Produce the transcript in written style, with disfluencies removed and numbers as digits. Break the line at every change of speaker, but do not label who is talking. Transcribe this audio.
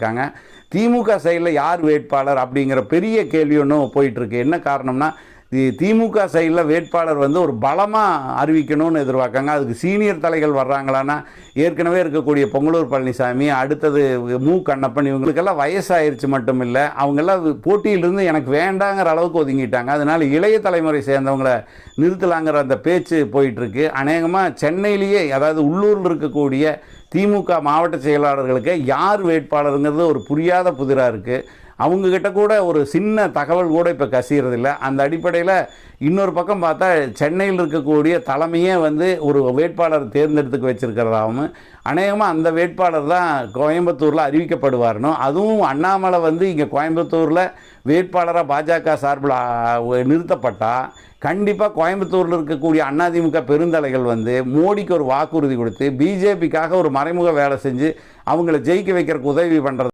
இருக்காங்க. திமுக சைடில் யார் வேட்பாளர் அப்படிங்கிற பெரிய கேள்வி ஒன்றும் போயிட்டுருக்கு. என்ன காரணம்னா, திமுக சைடில் வேட்பாளர் வந்து ஒரு பலமாக அறிவிக்கணும்னு எதிர்பார்க்காங்க. அதுக்கு சீனியர் தலைகள் வர்றாங்களான்னா, ஏற்கனவே இருக்கக்கூடிய பொங்கலூர் பழனிசாமி, அடுத்தது மு. கண்ணப்பன், இவங்களுக்கெல்லாம் வயசாயிருச்சு மட்டும் இல்லை, அவங்கெல்லாம் போட்டியிலிருந்து எனக்கு வேண்டாங்கிற அளவுக்கு ஒதுங்கிட்டாங்க. அதனால் இளைய தலைமுறை சேர்ந்தவங்களை நிறுத்தலாங்கிற அந்த பேச்சு போயிட்டுருக்கு. அநேகமாக சென்னையிலேயே, அதாவது உள்ளூரில் இருக்கக்கூடிய திமுக மாவட்ட செயலாளர்களுக்கு யார் வேட்பாளருங்கிறது ஒரு புரியாத புதிராக இருக்குது. அவங்கக்கிட்ட கூட ஒரு சின்ன தகவல் கூட இப்போ கசியறதில்லை. அந்த அடிப்படையில் இன்னொரு பக்கம் பார்த்தா சென்னையில் இருக்கக்கூடிய தலைமையே வந்து ஒரு வேட்பாளர் தேர்ந்தெடுத்துக்க வச்சுருக்கிறதாகவும், அநேகமாக அந்த வேட்பாளர் தான் கோயம்புத்தூரில் அறிவிக்கப்படுவார்னோ, அதுவும் அண்ணாமலை வந்து இங்கே கோயம்புத்தூரில் வேட்பாளராக பாஜக சார்பில் நிறுத்தப்பட்டால் கண்டிப்பாக கோயம்புத்தூரில் இருக்கக்கூடிய அதிமுக பெருந்தலைகள் வந்து மோடிக்கு ஒரு வாக்குறுதி கொடுத்து பிஜேபிக்காக ஒரு மறைமுக வேலை செஞ்சு அவங்கள ஜெயிக்க வைக்கிறதுக்கு உதவி பண்ணுறது